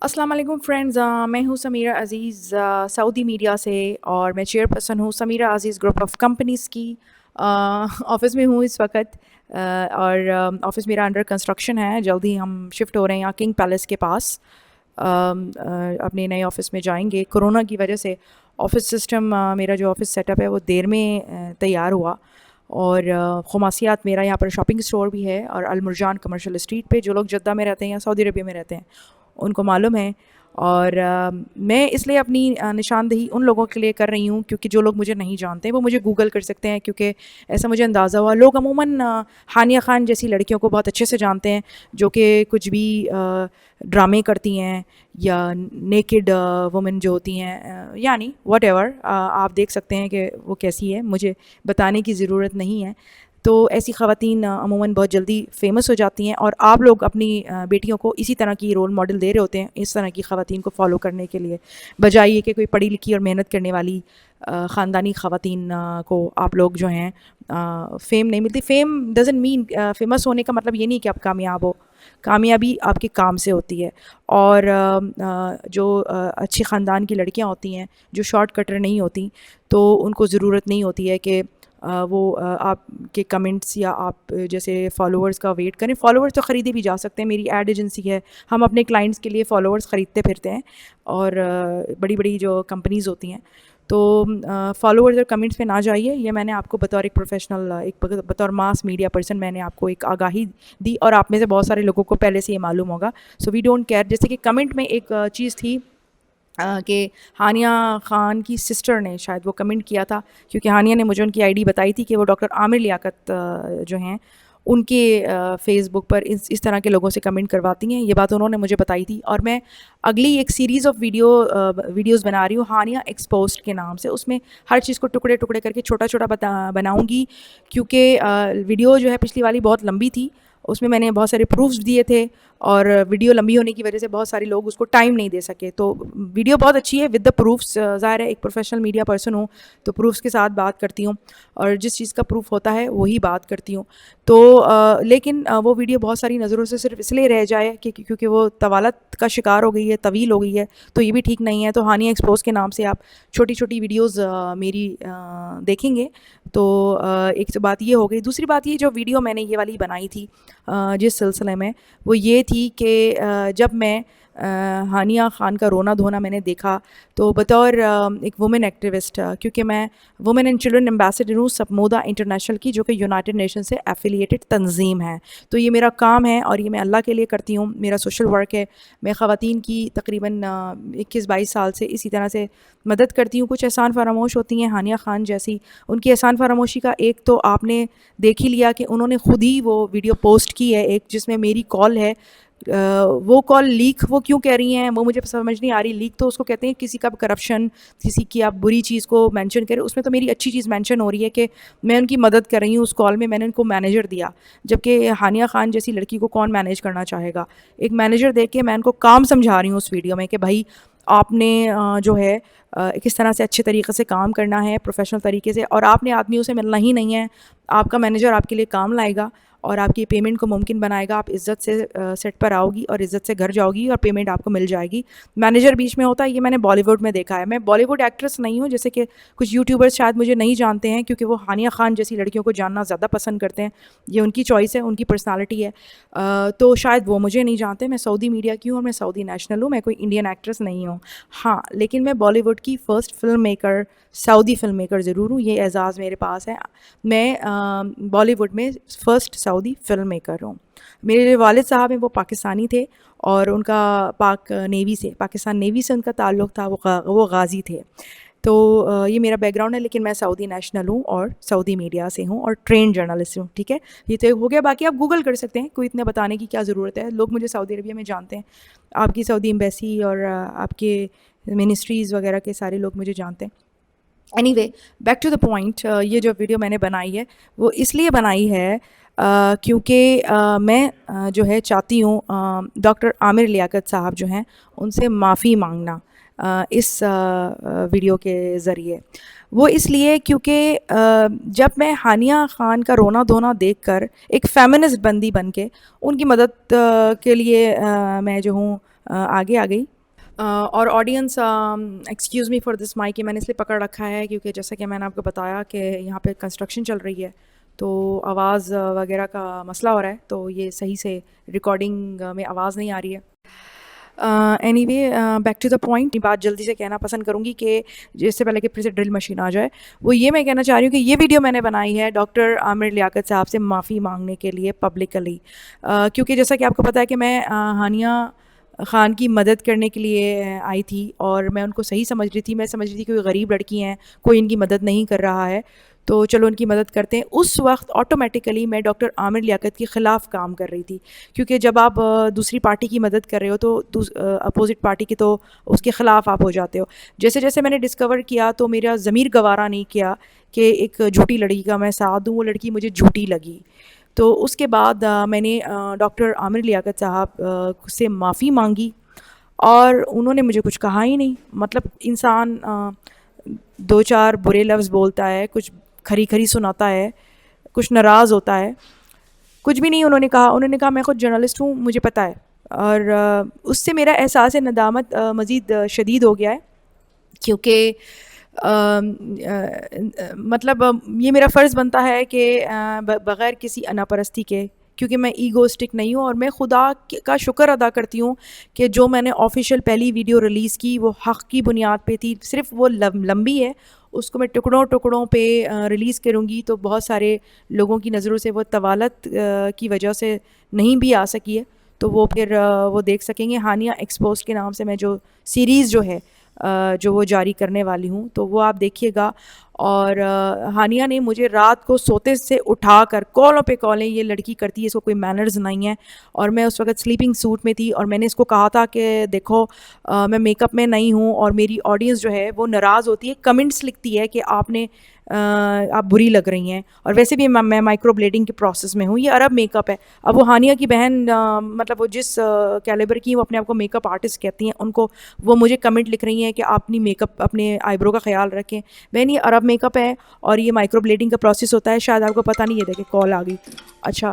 अस्सलाम वालेकुम फ्रेंड्स, मैं हूँ समीरा अज़ीज़ सऊदी मीडिया से और मैं चेयरपर्सन हूँ समीरा अज़ीज़ ग्रुप ऑफ कंपनीज़ की। ऑफ़िस में हूँ इस वक्त और ऑफ़िस मेरा अंडर कंस्ट्रक्शन है। जल्दी हम शिफ्ट हो रहे हैं यहाँ किंग पैलेस के पास। अपने नए ऑफ़िस में जाएंगे। कोरोना की वजह से ऑफ़िस सिस्टम मेरा जो ऑफ़िस सेटअप है वो देर में तैयार हुआ और खुमासियात मेरा यहाँ पर शॉपिंग स्टोर भी है और अल मुरजान कमर्शियल स्ट्रीट पे जो लोग जद्दा में रहते हैं या सऊदी अरबिया में रहते हैं उनको मालूम है। और मैं इसलिए अपनी निशानदेही उन लोगों के लिए कर रही हूँ क्योंकि जो लोग मुझे नहीं जानते वो मुझे गूगल कर सकते हैं, क्योंकि ऐसा मुझे अंदाज़ा हुआ लोग अमूमन हानिया खान जैसी लड़कियों को बहुत अच्छे से जानते हैं जो कि कुछ भी ड्रामे करती हैं या नेकेड वुमेन जो होती हैं, यानी वट एवर आप देख सकते हैं कि वो कैसी है, मुझे बताने की ज़रूरत नहीं है। तो ऐसी ख़वातीन अमूमन बहुत जल्दी फ़ेमस हो जाती हैं और आप लोग अपनी बेटियों को इसी तरह की रोल मॉडल दे रहे होते हैं इस तरह की ख़वातीन को फॉलो करने के लिए, बजाय ये कि कोई पढ़ी लिखी और मेहनत करने वाली ख़ानदानी ख़वातीन को आप लोग जो हैं फ़ेम नहीं मिलती। फ़ेम डज़न्ट मीन फ़ेमस होने का मतलब ये नहीं कि आप कामयाब हो। कामयाबी आपके काम से होती है। और जो अच्छी ख़ानदान की लड़कियां होती हैं जो शॉर्ट कटर नहीं होती, तो उनको ज़रूरत नहीं होती है कि वो आपके कमेंट्स या आप जैसे फॉलोअर्स का वेट करें। फॉलोअर्स तो ख़रीदे भी जा सकते हैं, मेरी एड एजेंसी है, हम अपने क्लाइंट्स के लिए फॉलोअर्स ख़रीदते फिरते हैं और बड़ी बड़ी जो कंपनीज़ होती हैं, तो फॉलोअर्स और कमेंट्स पे ना जाइए। ये मैंने आपको बतौर एक प्रोफेशनल, एक बतौर मास मीडिया पर्सन मैंने आपको एक आगाही दी और आप में से बहुत सारे लोगों को पहले से ये मालूम होगा। So we don't care. जैसे कि कमेंट में एक चीज़ थी कि हानिया खान की सिस्टर ने शायद वो कमेंट किया था, क्योंकि हानिया ने मुझे उनकी आईडी बताई थी कि वो डॉक्टर आमिर लियाकत जो हैं उनके फ़ेसबुक पर इस तरह के लोगों से कमेंट करवाती हैं। ये बात उन्होंने मुझे बताई थी और मैं अगली एक सीरीज़ ऑफ वीडियोज़ बना रही हूँ हानिया एक्सपोज्ड के नाम से। उसमें हर चीज़ को टुकड़े टुकड़े करके छोटा छोटा बनाऊँगी, क्योंकि वीडियो जो है पिछली वाली बहुत लंबी थी, उसमें मैंने बहुत सारे प्रूफ्स दिए थे और वीडियो लंबी होने की वजह से बहुत सारे लोग उसको टाइम नहीं दे सके। तो वीडियो बहुत अच्छी है विद द प्रूफ्स। ज़ाहिर है एक प्रोफेशनल मीडिया पर्सन हूँ तो प्रूफ्स के साथ बात करती हूँ और जिस चीज़ का प्रूफ होता है वही बात करती हूँ। तो लेकिन वो वीडियो बहुत सारी नज़रों से सिर्फ इसलिए रह जाए कि क्योंकि वो तवालत का शिकार हो गई है, तवील हो गई है, तो ये भी ठीक नहीं है। तो हानिया एक्सपोज के नाम से आप छोटी छोटी वीडियोज़ मेरी देखेंगे। तो एक तो बात ये हो गई। दूसरी बात ये, जो वीडियो मैंने ये वाली बनाई थी जिस सिलसिले में, वो ये थी कि जब मैं हानिया खान का रोना धोना मैंने देखा, तो बतौर एक वुमेन एक्टिविस्ट, क्योंकि मैं वुमेन एंड चिल्ड्रन एम्बेसडर हूँ सपमोदा इंटरनेशनल की, जो कि यूनाइटेड नेशन से एफिलिएटेड तंजीम है। तो ये मेरा काम है और ये मैं अल्लाह के लिए करती हूँ, मेरा सोशल वर्क है। मैं ख़वातीन की तकरीबन 21-22 साल से इसी तरह से मदद करती हूँ। कुछ एहसान फरामोश होती हैं हानिया खान जैसी। उनकी एहसान फरामोशी का एक तो आपने देख ही लिया कि उन्होंने ख़ुद ही वो वीडियो पोस्ट की है एक, जिसमें मेरी कॉल है। वो कॉल लीक वो क्यों कह रही हैं वो मुझे समझ नहीं आ रही। लीक तो उसको कहते हैं किसी का करप्शन, किसी की आप बुरी चीज़ को मेंशन करें। उसमें तो मेरी अच्छी चीज़ मेंशन हो रही है कि मैं उनकी मदद कर रही हूँ। उस कॉल में मैंने उनको मैनेजर दिया, जबकि हानिया खान जैसी लड़की को कौन मैनेज करना चाहेगा। एक मैनेजर दे के मैं उनको काम समझा रही हूँ उस वीडियो में कि भाई आपने जो है किस तरह से अच्छे तरीके से काम करना है, प्रोफेशनल तरीके से, और आपने आदमियों से मिलना ही नहीं है। आपका मैनेजर आपके लिए काम लाएगा और आपकी पेमेंट को मुमकिन बनाएगा। आप इज़्ज़त से सेट पर आओगी और इज़्ज़त से घर जाओगी और पेमेंट आपको मिल जाएगी। मैनेजर बीच में होता है, ये मैंने बॉलीवुड में देखा है। मैं बॉलीवुड एक्ट्रेस नहीं हूँ, जैसे कि कुछ यूट्यूबर्स शायद मुझे नहीं जानते हैं क्योंकि वो हानिया खान जैसी लड़कियों को जानना ज़्यादा पसंद करते हैं। ये उनकी चॉइस है, उनकी पर्सनालिटी है। तो शायद वो मुझे नहीं जानते। मैं सऊदी मीडिया की हूँ और मैं सऊदी नेशनल हूँ, मैं कोई इंडियन एक्ट्रेस नहीं हूँ। हाँ, लेकिन मैं बॉलीवुड की first film maker, Saudi film maker ज़रूर हूँ। ये एजाज़ मेरे पास है। मैं बॉलीवुड में फ़र्स्ट सऊदी फिल्म मेकर हूँ। मेरे जो वालिद साहब हैं वो पाकिस्तानी थे और उनका पाक नेवी से, पाकिस्तान नेवी से उनका ताल्लुक़ था। वो गाज़ी थे। तो ये मेरा बैकग्राउंड है, लेकिन मैं सऊदी नेशनल हूँ और सऊदी मीडिया से हूँ और ट्रेंड जर्नलिस्ट हूँ। ठीक है, ये तो हो गया। बाकी आप गूगल कर सकते हैं, कोई इतना बताने की क्या ज़रूरत है। लोग मुझे सऊदी अरबिया में जानते हैं, आपकी सऊदी एम्बेसी और आपके मिनिस्ट्रीज़ वगैरह के सारे लोग मुझे जानते हैं। Anyway, back to the point. ये जो वीडियो मैंने बनाई है वो इसलिए बनाई है क्योंकि मैं जो है चाहती हूँ डॉक्टर आमिर लियाकत साहब जो हैं उनसे माफ़ी मांगना इस वीडियो के ज़रिए। वो इसलिए क्योंकि जब मैं हानिया खान का रोना धोना देखकर एक फेमिनिस्ट बंदी बन के उनकी मदद के लिए मैं जो हूँ आगे आ गई। اور audience excuse me for this mic کہ میں نے اس لیے پکڑ رکھا ہے کیونکہ جیسا کہ میں نے آپ کو بتایا کہ یہاں پہ کنسٹرکشن چل رہی ہے تو آواز وغیرہ کا مسئلہ ہو رہا ہے, تو یہ صحیح سے ریکارڈنگ میں آواز نہیں آ رہی ہے. Anyway back to the point, بات جلدی سے کہنا پسند کروں گی کہ جس سے پہلے کہ پھر سے ڈرل مشین آ جائے, وہ یہ میں کہنا چاہ رہی ہوں کہ یہ ویڈیو میں نے بنائی ہے ڈاکٹر عامر لیاقت صاحب سے معافی مانگنے کے لیے پبلکلی, کیونکہ جیسا کہ آپ کو پتہ ہے کہ میں ہانیہ خان کی مدد کرنے کے لیے آئی تھی اور میں ان کو صحیح سمجھ رہی تھی. میں سمجھ رہی تھی کہ کوئی غریب لڑکی ہیں, کوئی ان کی مدد نہیں کر رہا ہے, تو چلو ان کی مدد کرتے ہیں. اس وقت آٹومیٹیکلی میں ڈاکٹر عامر لیاقت کے خلاف کام کر رہی تھی, کیونکہ جب آپ دوسری پارٹی کی مدد کر رہے ہو تو اپوزٹ پارٹی کی تو اس کے خلاف آپ ہو جاتے ہو. جیسے جیسے میں نے ڈسکور کیا تو میرا ضمیر گوارا نہیں کیا کہ ایک جھوٹی لڑکی کا میں ساتھ دوں, وہ لڑکی مجھے جھوٹی لگی. تو اس کے بعد میں نے ڈاکٹر عامر لیاقت صاحب سے معافی مانگی اور انہوں نے مجھے کچھ کہا ہی نہیں. مطلب انسان دو چار برے لفظ بولتا ہے, کچھ کھری کھری سناتا ہے, کچھ ناراض ہوتا ہے, کچھ بھی نہیں انہوں نے کہا. انہوں نے کہا میں خود جرنلسٹ ہوں, مجھے پتہ ہے. اور اس سے میرا احساس ندامت مزید شدید ہو گیا ہے, کیونکہ مطلب یہ میرا فرض بنتا ہے کہ بغیر کسی انا پرستی کے, کیونکہ میں ایگوسٹک نہیں ہوں, اور میں خدا کا شکر ادا کرتی ہوں کہ جو میں نے آفیشیل پہلی ویڈیو ریلیز کی وہ حق کی بنیاد پہ تھی. صرف وہ لمبی ہے, اس کو میں ٹکڑوں ٹکڑوں پہ ریلیز کروں گی تو بہت سارے لوگوں کی نظروں سے وہ طوالت کی وجہ سے نہیں بھی آ سکی ہے, تو وہ پھر وہ دیکھ سکیں گے. ہانیہ ایکسپوزڈ کے نام سے میں جو سیریز جو ہے جو وہ جاری کرنے والی ہوں, تو وہ آپ دیکھیے گا. اور ہانیہ نے مجھے رات کو سوتے سے اٹھا کر کالوں پہ کالیں, یہ لڑکی کرتی ہے, اس کو کوئی مینرز نہیں ہے. اور میں اس وقت سلیپنگ سوٹ میں تھی اور میں نے اس کو کہا تھا کہ دیکھو میں میک اپ میں نہیں ہوں اور میری آڈینس جو ہے وہ ناراض ہوتی ہے, کمنٹس لکھتی ہے کہ آپ بری لگ رہی ہیں, اور ویسے بھی میں مائکرو بلیڈنگ کے پروسیس میں ہوں, یہ عرب میک اپ ہے. اب وہ ہانیہ کی بہن مطلب وہ جس کیلیبر کی وہ اپنے آپ کو میک اپ آرٹسٹ کہتی ہیں, ان کو وہ مجھے کمنٹ لکھ رہی ہیں کہ آپ اپنی میک اپ اپنے آئی برو کا خیال رکھیں. بہن یہ عرب میک اپ ہے اور یہ مائکرو بلیڈنگ کا پروسیس ہوتا ہے, شاید آپ کو پتہ نہیں ہے. دیکھیں کال آ گئی. اچھا,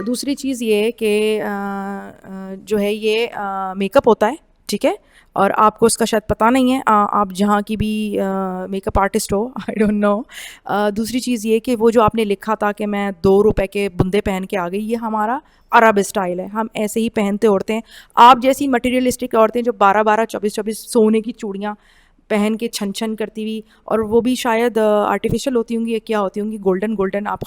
دوسری چیز یہ کہ جو ہے یہ میک اپ ہوتا ہے, ٹھیک ہے, اور آپ کو اس کا شاید پتہ نہیں ہے, آپ جہاں کی بھی میک اپ آرٹسٹ ہو, آئی ڈونٹ نو. دوسری چیز یہ کہ وہ جو آپ نے لکھا تھا کہ میں 2 روپے کے بندے پہن کے آ گئی, یہ ہمارا عرب اسٹائل ہے, ہم ایسے ہی پہنتے اوڑھتے ہیں. آپ جیسی مٹیریلسٹک عورتیں جو 12 24 سونے کی چوڑیاں پہن کے چھن چھن کرتی ہوئی, اور وہ بھی شاید آرٹیفیشل ہوتی ہوں گی یا کیا ہوتی ہوں گی, گولڈن آپ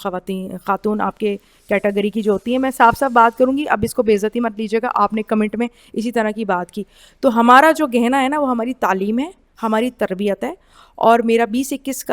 خاتون آپ کے کیٹیگری کی جو ہوتی ہیں. میں صاف صاف بات کروں گی, اب اس کو بے عزتی مت لیجیے گا, آپ نے کمنٹ میں اسی طرح کی بات کی. تو ہمارا جو گہنا ہے نا وہ ہماری تعلیم ہے, ہماری تربیت ہے. اور میرا 20-21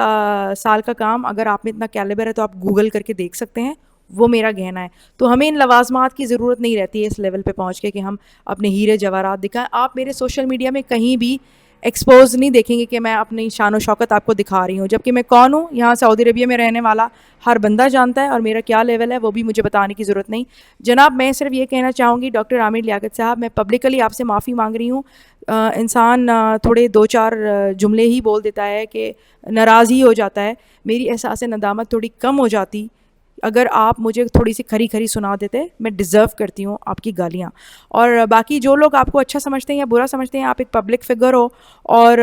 سال کا کام, اگر آپ میں اتنا کیلیبر ہے تو آپ گوگل کر کے دیکھ سکتے ہیں, وہ میرا گہنا ہے. تو ہمیں ان لوازمات کی ضرورت نہیں رہتی ہے اس لیول پہ پہنچ کے کہ ہم اپنے ہیرے جواہرات دکھائیں. آپ میرے سوشل میڈیا میں کہیں بھی ایکسپوز نہیں دیکھیں گے کہ میں اپنی شان و شوکت آپ کو دکھا رہی ہوں, جبکہ میں کون ہوں یہاں سعودی عربیہ میں رہنے والا ہر بندہ جانتا ہے, اور میرا کیا لیول ہے وہ بھی مجھے بتانے کی ضرورت نہیں. جناب میں صرف یہ کہنا چاہوں گی ڈاکٹر عامر لیاقت صاحب, میں پبلکلی آپ سے معافی مانگ رہی ہوں. انسان تھوڑے 2-4 جملے ہی بول دیتا ہے کہ ناراض ہی ہو جاتا ہے. میری احساس ندامت تھوڑی کم ہو جاتی اگر آپ مجھے تھوڑی سی کھری کھری سنا دیتے. میں ڈیزرو کرتی ہوں آپ کی گالیاں. اور باقی جو لوگ آپ کو اچھا سمجھتے ہیں یا برا سمجھتے ہیں, آپ ایک پبلک فگر ہو, اور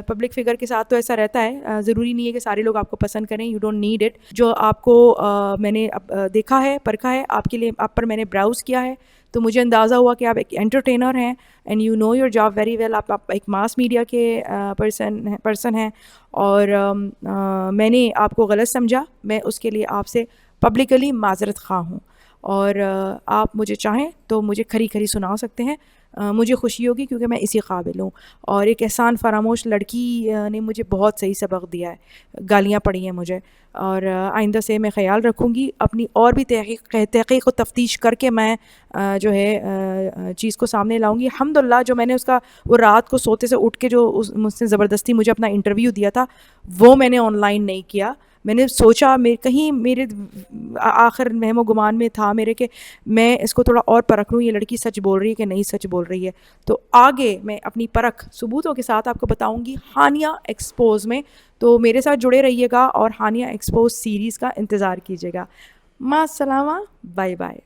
پبلک فگر کے ساتھ تو ایسا رہتا ہے, ضروری نہیں ہے کہ سارے لوگ آپ کو پسند کریں. You don't need it. جو آپ کو میں نے دیکھا ہے, پرکھا ہے, آپ کے لیے آپ پر میں نے براؤز کیا ہے, تو مجھے اندازہ ہوا کہ آپ ایک انٹرٹینر ہیں, and you know your job very well. آپ ایک ماس میڈیا کے پرسن ہیں, اور میں نے آپ کو غلط سمجھا. میں اس کے لیے آپ سے پبلکلی معذرت خواہ ہوں, اور آپ مجھے چاہیں تو مجھے کھری کھری سنا سکتے ہیں. مجھے خوشی ہوگی کیونکہ میں اسی قابل ہوں. اور ایک احسان فراموش لڑکی نے مجھے بہت صحیح سبق دیا ہے, گالیاں پڑی ہیں مجھے, اور آئندہ سے میں خیال رکھوں گی. اپنی اور بھی تحقیق و تفتیش کر کے میں جو ہے چیز کو سامنے لاؤں گی. الحمدللہ جو میں نے اس کا وہ رات کو سوتے سے اٹھ کے جو مجھ سے زبردستی مجھے اپنا انٹرویو دیا تھا, وہ میں نے آن لائن نہیں کیا. میں نے سوچا کہیں میرے آخر وہم و گمان میں تھا میرے کہ میں اس کو تھوڑا اور پرکھ لوں, یہ لڑکی سچ بول رہی ہے کہ نہیں سچ بول رہی ہے. تو آگے میں اپنی پرکھ ثبوتوں کے ساتھ آپ کو بتاؤں گی ہانیہ ایکسپوز میں. تو میرے ساتھ جڑے رہیے گا اور ہانیہ ایکسپوز سیریز کا انتظار کیجیے گا. مع السلامہ, بائے بائے.